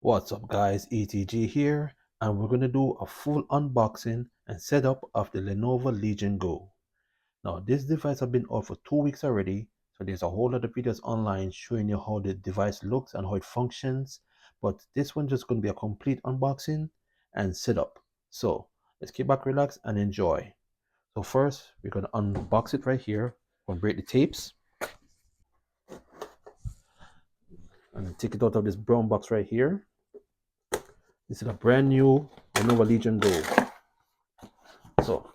What's up guys, ETG here, and we're going to do a full unboxing and setup of the Lenovo Legion Go. Now this device has been out for 2 weeks already, so there's a whole lot of videos online showing you how the device looks and how it functions, but this one's just going to be a complete unboxing and setup. So let's keep back, relax and enjoy. So first we're going to unbox it right here. We're going to break the tapes and take it out of this brown box right here. This is a brand new Lenovo Legion Go. So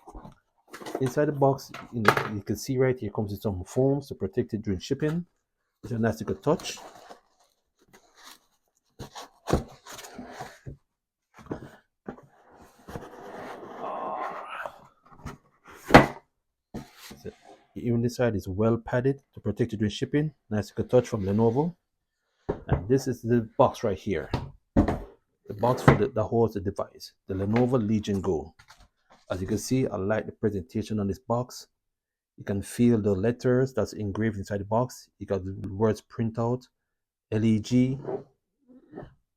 inside the box, you can see right here comes with some foams to protect it during shipping. It's a nice little touch. So even this side is well padded to protect it during shipping. Nice little touch from Lenovo. And this is the box right here. The box for that holds the device, the Lenovo Legion Go. As you can see, I like the presentation on this box. You can feel the letters that's engraved inside the box. You got the words print out, LEG,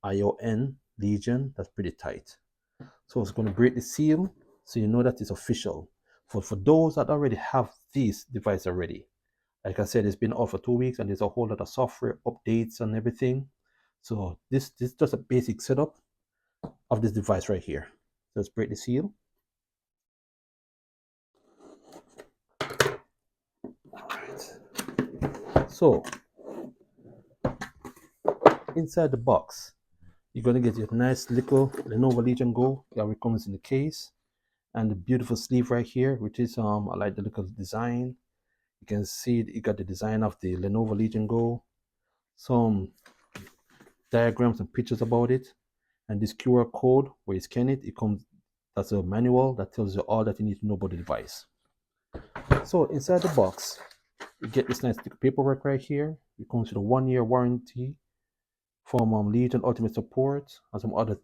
ION, Legion. That's pretty tight. So it's going to break the seal, so you know that it's official. For those that already have this device already, like I said, it's been out for 2 weeks and there's a whole lot of software updates and everything. So this is just a basic setup of this device right here. Let's break the seal. All right. So inside the box, you're going to get your nice little Lenovo Legion Go that comes in the case, and the beautiful sleeve right here, which is I like the look of the design. You can see you got the design of the Lenovo Legion Go, some diagrams and pictures about it, and this QR code where you scan it, it comes, that's a manual that tells you all that you need to know about the device. So inside the box, you get this nice paperwork right here. It comes with a 1-year warranty from Legion Ultimate Support and some other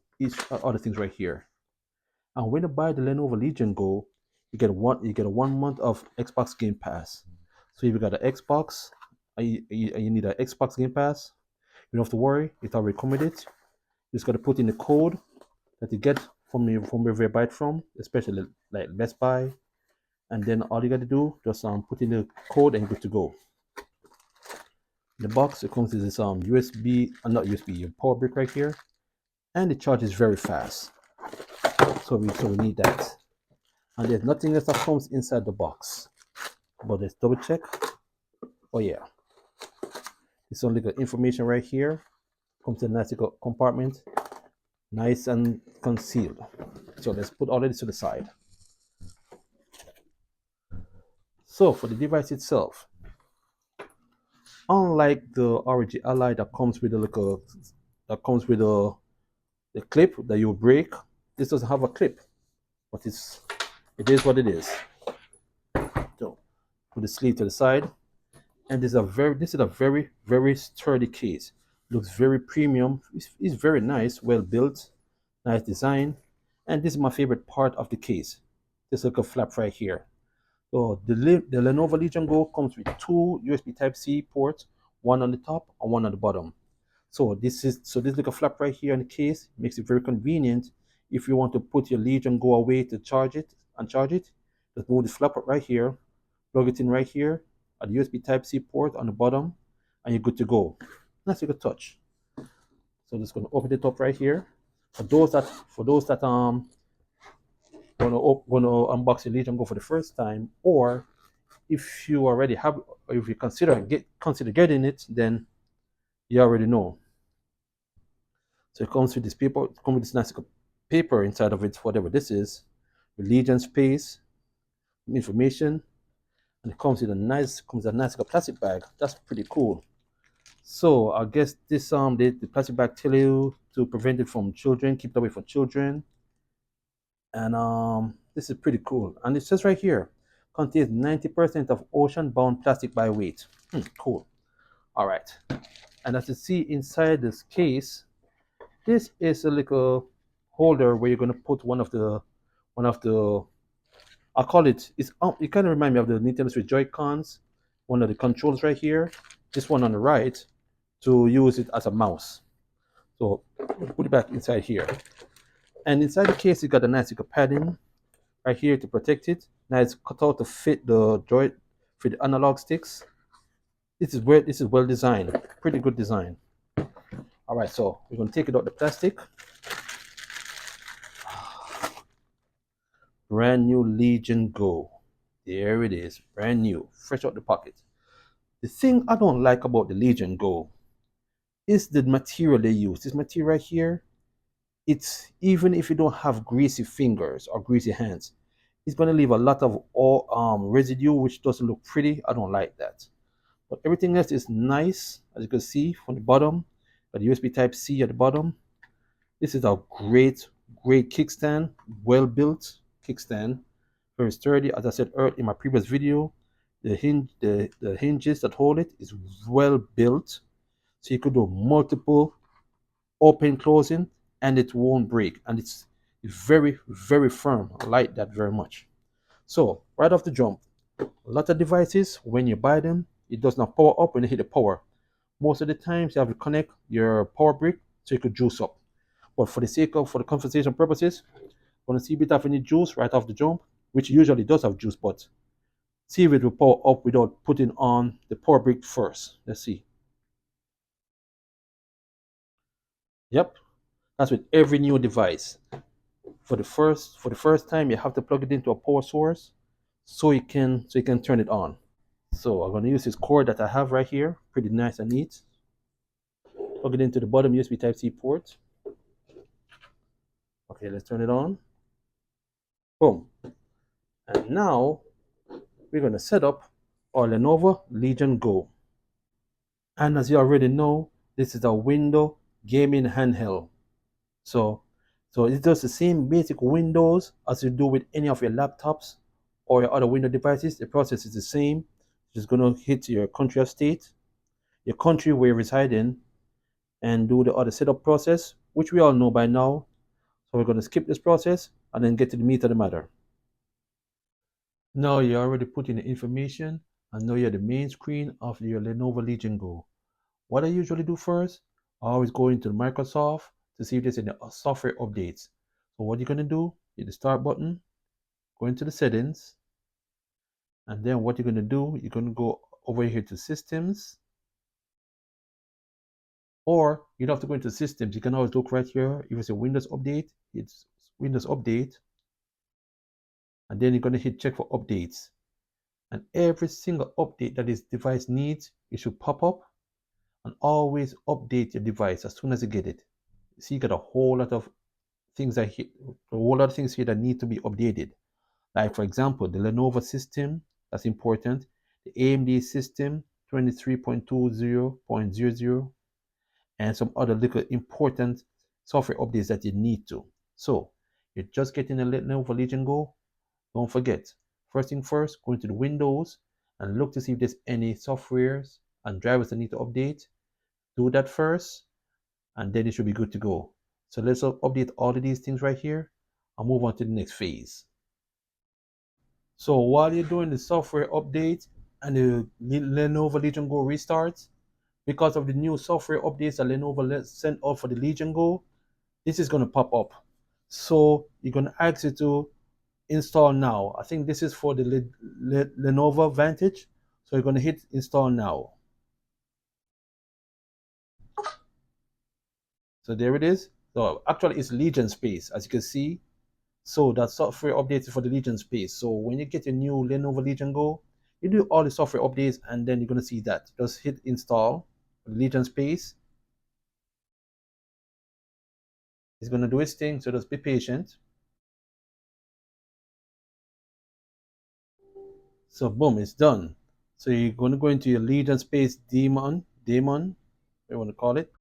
things right here. And when you buy the Lenovo Legion Go, you get a 1 month of Xbox Game Pass. So if you got an Xbox and you need an Xbox Game Pass, you don't have to worry, it's already recommended. You just got to put in the code that you get from wherever you buy it from, especially like Best Buy, and then all you got to do just put in the code and you're good to go. In the box, it comes with this USB, not USB, your power brick right here, and the charge is very fast. So we need that. And there's nothing else that comes inside the box. But let's double check. Oh yeah, it's only got information right here. Comes in a nice little compartment, nice and concealed. So let's put all of this to the side. So for the device itself, unlike the ROG Ally that comes with the clip that you break, this doesn't have a clip, but it is what it is. So put the sleeve to the side, and this is a very sturdy case. Looks very premium. It's very nice, well built, nice design, and this is my favorite part of the case. This little flap right here. So the Lenovo Legion Go comes with 2 USB Type-C ports, one on the top and one on the bottom. So this little flap right here in the case makes it very convenient if you want to put your Legion Go away to charge it. Just move the flap up right here, plug it in right here at the USB Type-C port on the bottom, and you're good to go. Nice little touch. So I'm just going to open it up right here. For those that gonna unbox your Legion Go for the first time, or if you already have, or if you consider getting it, then you already know. So it comes with this paper, it comes with this nice paper inside of it, whatever this is, with Legion space, information, and it comes with a nice plastic bag. That's pretty cool. So I guess this the plastic bag tell you to prevent it from children, keep it away from children. And this is pretty cool. And it says right here, contains 90% of ocean-bound plastic by weight. Cool. All right. And as you see inside this case, this is a little holder where you're going to put one of the I'll call it, it kind of remind me of the Nintendo Switch Joy-Cons, one of the controls right here, this one on the right, to use it as a mouse. So Put it back inside here. And inside the case, you got a nice little padding right here to protect it. Now it's cut out to fit the joint, for the analog sticks. This is well designed, pretty good design. All right, so we're gonna take it out the plastic. Brand new Legion Go. There it is, brand new, fresh out the pocket. The thing I don't like about the Legion Go is the material they use. This material right here, it's even if you don't have greasy fingers or greasy hands, it's gonna leave a lot of all residue, which doesn't look pretty. I don't like that. But everything else is nice, as you can see from the bottom. Got the USB Type C at the bottom. This is a great kickstand, well built kickstand, very sturdy. As I said earlier in my previous video, the hinges that hold it is well built, so you could do multiple open closing and it won't break, and it's very firm. I like that very much. So right off the jump, a lot of devices, when you buy them, it does not power up when you hit the power. Most of the times you have to connect your power brick so you could juice up. But for the sake of, for the conversation purposes, want to see if it have any juice right off the jump, which usually does have juice, but see if it will power up without putting on the power brick first. Let's see. Yep, that's with every new device. For the first time, you have to plug it into a power source so you can turn it on. So I'm gonna use this cord that I have right here, pretty nice and neat. Plug it into the bottom USB Type C port. Okay, let's turn it on. Boom. And now we're gonna set up our Lenovo Legion Go. And as you already know, this is a window gaming handheld. So, so it does the same basic Windows as you do with any of your laptops or your other Windows devices. The process is the same. You're just gonna hit your country of state, your country where you reside in, and do the other setup process, which we all know by now. So we're gonna skip this process and then get to the meat of the matter. Now you already put in the information, and now you're the main screen of your Lenovo Legion Go. What I usually do first, I always go into Microsoft to see if there's any software updates. So what you're gonna do, hit the start button, go into the settings, and then what you're gonna do, you're gonna go over here to systems, or you don't have to go into systems. You can always look right here. If it's a Windows update, it's Windows update, and then you're gonna hit check for updates. And every single update that this device needs, it should pop up, and always update your device as soon as you get it. See, you got a whole lot of things that a whole lot of things here that need to be updated. Like for example, the Lenovo system, that's important. The AMD system 23.20.00, and some other little important software updates that you need to. So you're just getting a Lenovo Legion Go. Don't forget, first thing first, go into the Windows and look to see if there's any softwares and drivers that need to update. Do that first, and then it should be good to go. So let's update all of these things right here and move on to the next phase. So while you're doing the software update and the Lenovo Legion Go restarts, because of the new software updates that Lenovo sent out for the Legion Go, this is going to pop up. So you're going to ask it to install now. I think this is for the Lenovo Vantage. So you're going to hit install now. So there it is. So actually it's Legion Space, as you can see. So that software updates for the Legion Space. So when you get your new Lenovo Legion Go, you do all the software updates and then you're going to see that. Just hit install for the Legion Space. It's going to do its thing, so just be patient. So boom, it's done. So you're going to go into your Legion Space daemon, what you want to call it.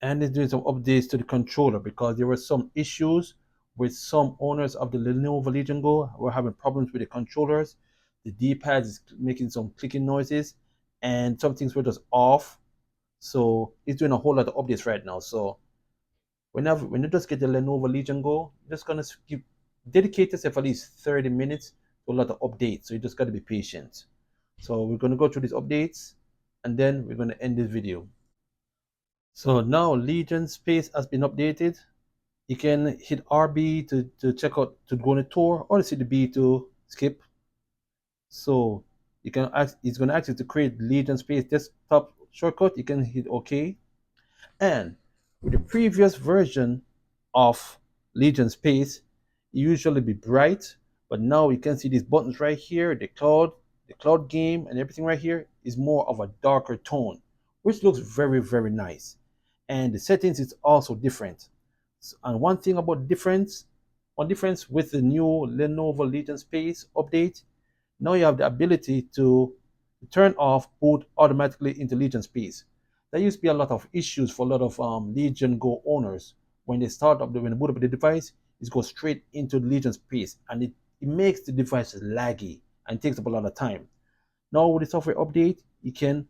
And it's doing some updates to the controller because there were some issues with some owners of the Lenovo Legion Go were having problems with the controllers. The D-pad is making some clicking noises, and some things were just off. So it's doing a whole lot of updates right now. So when you just get the Lenovo Legion Go, you're just gonna dedicate yourself at least 30 minutes to a lot of updates. So you just gotta be patient. So we're gonna go through these updates, and then we're gonna end this video. So now Legion space has been updated. You can hit RB to check out to go on a tour, or the B to skip. So you can ask, it's going to ask you to create Legion space desktop shortcut. You can hit OK. And with the previous version of Legion space, it usually be bright, but now you can see these buttons right here, the cloud game, and everything right here is more of a darker tone, which looks very, very nice. And the settings is also different. And one thing about one difference with the new Lenovo Legion Space update, now you have the ability to turn off boot automatically into Legion Space. There used to be a lot of issues for a lot of Legion Go owners. When they start up, when they boot up the device, it goes straight into Legion Space, and it makes the device laggy and takes up a lot of time. Now with the software update, you can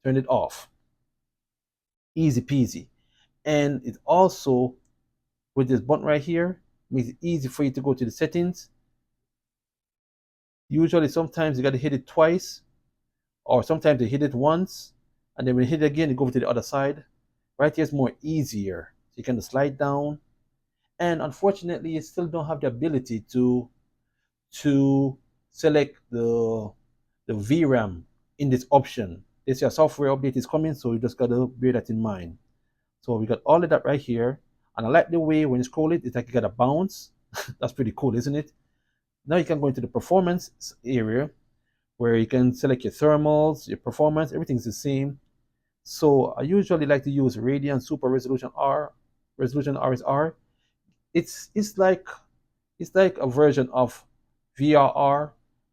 turn it off. Easy peasy. And it also, with this button right here, makes it easy for you to go to the settings. Usually, sometimes you got to hit it twice, or sometimes you hit it once, and then when you hit it again, you go to the other side. Right here is more easier. So you can slide down, and unfortunately, you still don't have the ability to select the VRAM in this option. This your software update is coming, so you just gotta bear that in mind. So we got all of that right here, and I like the way when you scroll it, it's like you got a bounce. That's pretty cool, isn't it? Now you can go into the performance area where you can select your thermals, your performance, everything's the same. So I usually like to use Radeon Super Resolution R, Resolution RSR. It's like a version of VRR,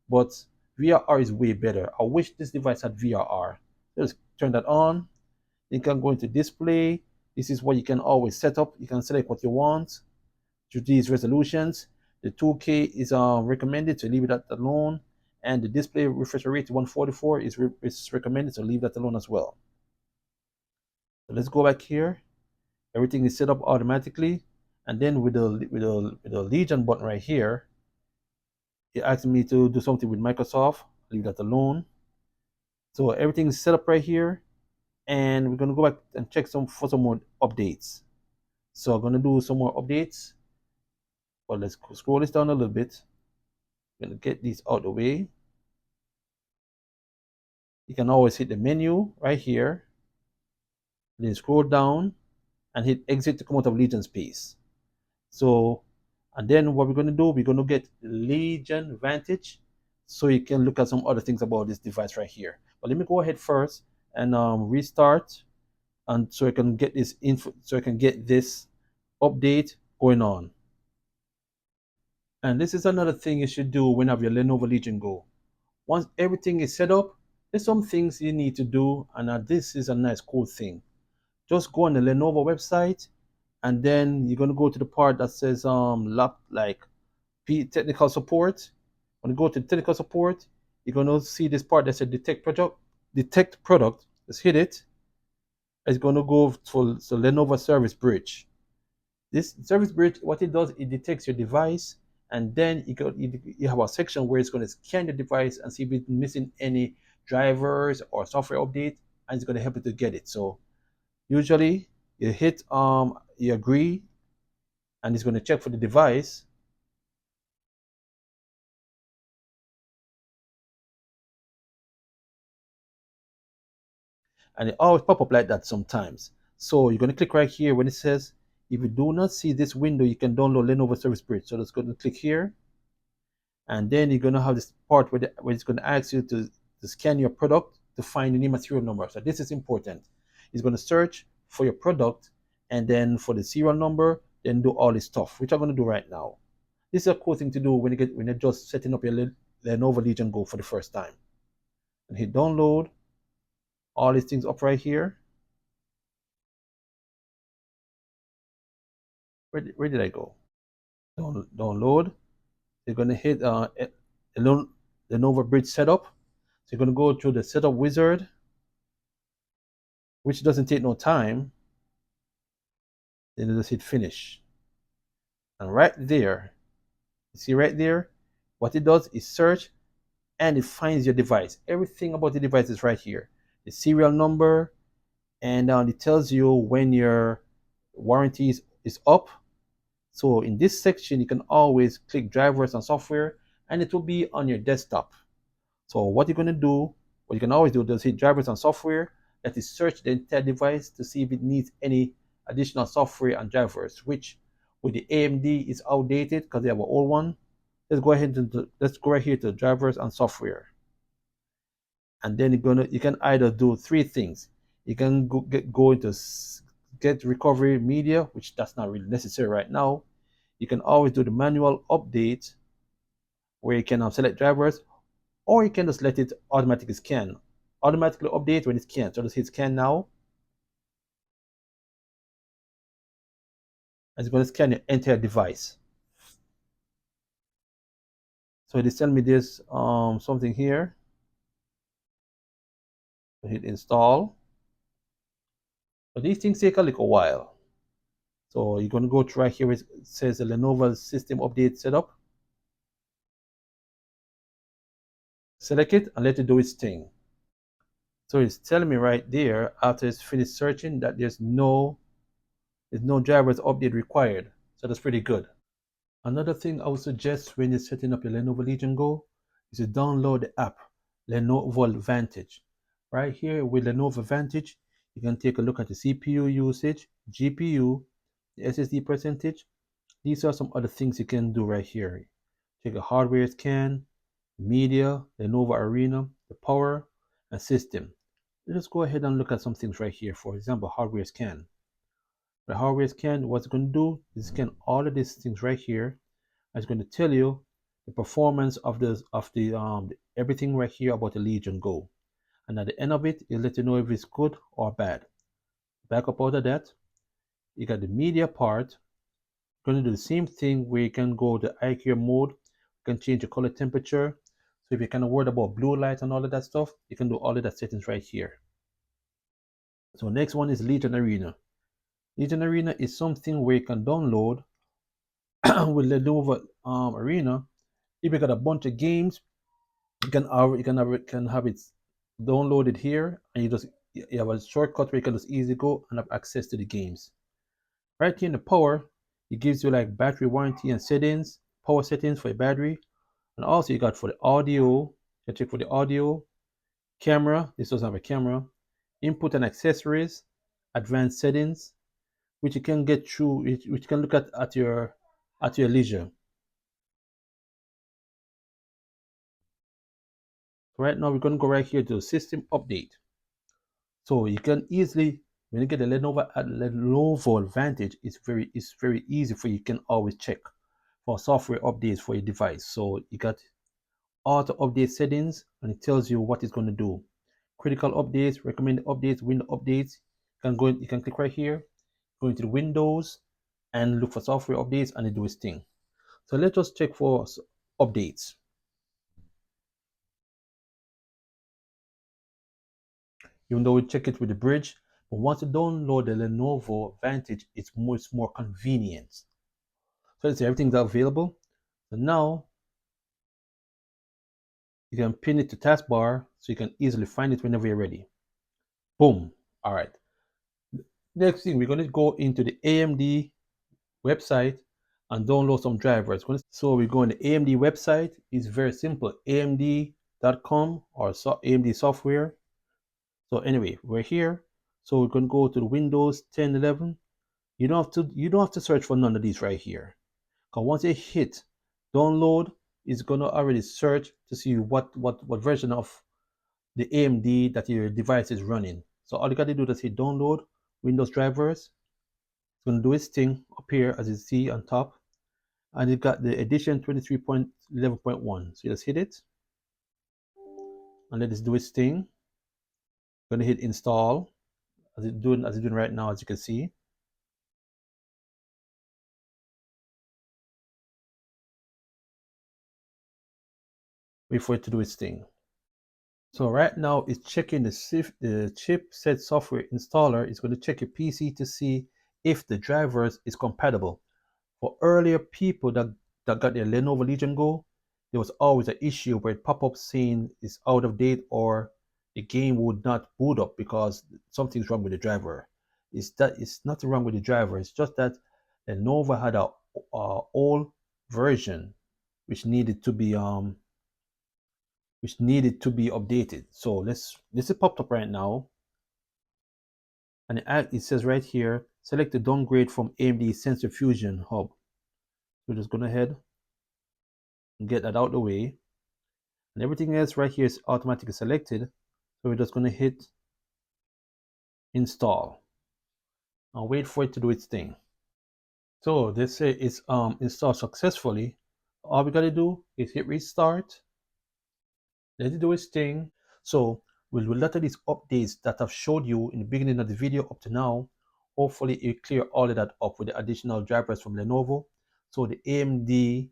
but VRR is way better. I wish this device had VRR. Just turn that on. You can go into display. This is what you can always set up. You can select what you want to these resolutions. The 2K is recommended, to leave it alone, and the display refresh rate 144 is recommended, so leave that alone as well. So let's go back here. Everything is set up automatically, and then with the Legion button right here, it asks me to do something with Microsoft. Leave that alone. So everything is set up right here, and we're gonna go back and check for some more updates. So I'm gonna do some more updates, but let's scroll this down a little bit. I'm gonna get these out of the way. You can always hit the menu right here, then scroll down and hit exit to come out of Legion space. So, and then what we're going to do, we're going to get Legion Vantage, so you can look at some other things about this device right here. But let me go ahead first and restart, and so I can get this info, so I can get this update going on. And this is another thing you should do when you have your Lenovo Legion Go. Once everything is set up, there's some things you need to do, and this is a nice cool thing. Just go on the Lenovo website, and then you're gonna go to the part that says technical support. When you go to technical support, you're gonna see this part that says detect product. Just hit it. It's gonna go for the Lenovo Service Bridge. This Service Bridge, what it does, it detects your device, and then you have a section where it's going to scan the device and see if it's missing any drivers or software update, and it's going to help you to get it. So usually you hit you agree, and it's going to check for the device. And it always pop up like that sometimes. So you're going to click right here when it says, if you do not see this window, you can download Lenovo Service Bridge. So let's go and click here. And then you're going to have this part where it's going to ask you to scan your product to find the new material number. So this is important. It's going to search for your product, and then for the serial number, then do all this stuff, which I'm going to do right now. This is a cool thing to do when you're just setting up your Lenovo Legion Go for the first time. And hit download. All these things up right here. Where did I go? Download. You're going to hit Lenovo Bridge setup. So you're going to go through the setup wizard, which doesn't take no time. Then you just hit finish. And right there, you see right there, what it does is search, and it finds your device. Everything about the device is right here. The serial number, and it tells you when your warranty is up. So in this section, you can always click drivers and software, and it will be on your desktop. So what you're going to do, what you can always do, is hit drivers and software. That is search the entire device to see if it needs any additional software and drivers, which with the AMD is outdated because they have an old one. Let's go right here to drivers and software, and then you can either do three things. You can go into get recovery media, which that's not really necessary right now. You can always do the manual update where you can select drivers, or you can just let it automatically scan, automatically update when it scans. So just hit scan now, and it's going to scan your entire device. So it is telling me there's something here. Hit install. But these things take a little while. So you're going to go to right here where it says the Lenovo system update setup. Select it and let it do its thing. So it's telling me right there after it's finished searching that there's no drivers update required. So that's pretty good. Another thing I would suggest when you're setting up your Lenovo Legion Go is to download the app Lenovo Vantage. Right here with Lenovo Vantage, you can take a look at the CPU usage, GPU, the SSD percentage. These are some other things you can do right here. Take a hardware scan, media, Lenovo Arena, the power, and system. Let's go ahead and look at some things right here. For example, hardware scan. The hardware scan, what's it going to do is scan all of these things right here. It's going to tell you the performance of the everything right here about the Legion Go. And at the end of it, it'll let you know if it's good or bad. Back up out of that, you got the media part. Going to do the same thing where you can go to eye care mode. You can change the color temperature. So if you're kind of worried about blue light and all of that stuff, you can do all of that settings right here. So next one is Legion Arena. Legion Arena is something where you can download with Lenovo Arena. If you got a bunch of games, you can have it downloaded here, and you have a shortcut where you can just easily go and have access to the games. Right here in the power, it gives you like battery warranty and settings, power settings for your battery, and also you got for the audio. You can check for the audio, camera. This doesn't have a camera. Input and accessories, advanced settings, which you can get through, which you can look at your leisure. Right now, we're going to go right here to system update. So you can easily, when you get a Lenovo Vantage, it's very easy for you. You can always check for software updates for your device. So you got auto update settings, and it tells you what it's going to do. Critical updates, recommended updates, window updates. You can click right here, go into the Windows, and look for software updates, and it do its thing. So let's just check for updates. Even though we check it with the bridge, but once you download the Lenovo Vantage, it's more convenient. So let's say everything's available. So now you can pin it to taskbar so you can easily find it whenever you're ready. Boom. All right. Next thing, we're going to go into the AMD website and download some drivers. So we go on the AMD website. It's very simple. AMD.com or AMD Software. So anyway, we're here. So we're going to go to the Windows 10, 11. You don't have to search for none of these right here. Because once you hit download, it's gonna already search to see what version of the AMD that your device is running. So all you gotta do is hit download Windows drivers. It's gonna do its thing up here as you see on top. And you got the edition 23.11.1. So you just hit it and let it do its thing. Gonna hit install as it's doing right now, as you can see. Wait for it to do its thing. So right now it's checking the chipset software installer. It's going to check your PC to see if the drivers is compatible. For earlier people that got their Lenovo Legion Go, there was always an issue where it pop up saying it's out of date or the game would not boot up because something's wrong with the driver. It's nothing wrong with the driver. It's just that Lenovo had a old version which needed to be updated. So this is popped up right now, and it says right here, select the downgrade from AMD Sensor Fusion Hub. We're just going ahead and get that out the way, and everything else right here is automatically selected. So we're just going to hit install and wait for it to do its thing. So they say it's installed successfully. All we gotta do is hit restart, let it do its thing. So with a lot of these updates that I've showed you in the beginning of the video up to now, hopefully it clear all of that up with the additional drivers from Lenovo. So the AMD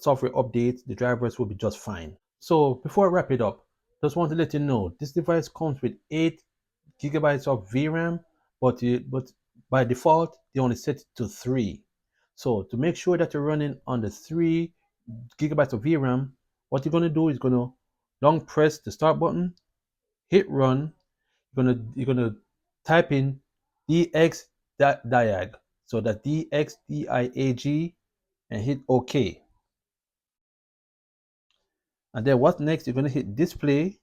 software update, the drivers will be just fine. So before I wrap it up, just want to let you know this device comes with 8 GB of VRAM, but by default they only set it to 3. So to make sure that you're running on the 3 GB of VRAM, what you're going to do is going to long press the start button, hit run. You're gonna type in dx so that dxdiag, and hit OK. And then what next? You're going to hit display,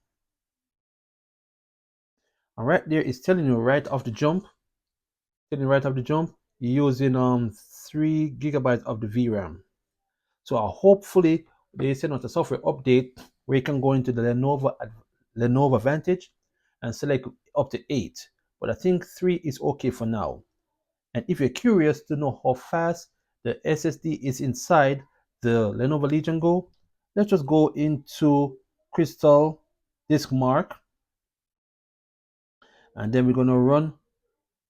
and right there it's telling you right off the jump, you're using 3 GB of the VRAM. So hopefully they send out a software update where you can go into the Lenovo Vantage and select up to 8. But I think 3 is okay for now. And if you're curious to know how fast the SSD is inside the Lenovo Legion Go, let's just go into Crystal Disk Mark, and then we're gonna run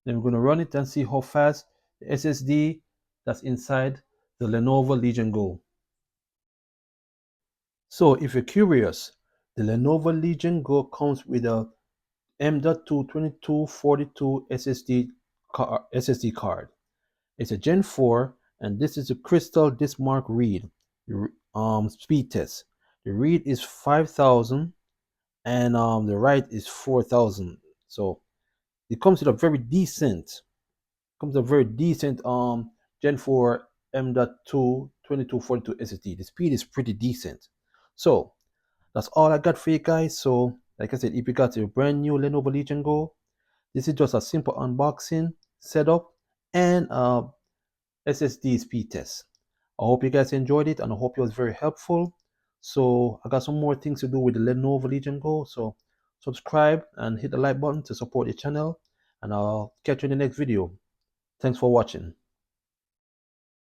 it and see how fast the SSD that's inside the Lenovo Legion Go. So if you're curious, the Lenovo Legion Go comes with a M.2 2242 SSD card. It's a Gen 4, and this is a Crystal Disk Mark read speed test. The read is 5,000, and the write is 4,000. So it comes with a very decent Gen 4 M.2 2242 SSD. The speed is pretty decent. So that's all I got for you guys. So like I said, if you got a brand new Lenovo Legion Go, this is just a simple unboxing, setup, and SSD speed test. I hope you guys enjoyed it, and I hope it was very helpful. So I got some more things to do with the Lenovo Legion Go. So subscribe and hit the like button to support the channel, and I'll catch you in the next video. Thanks for watching.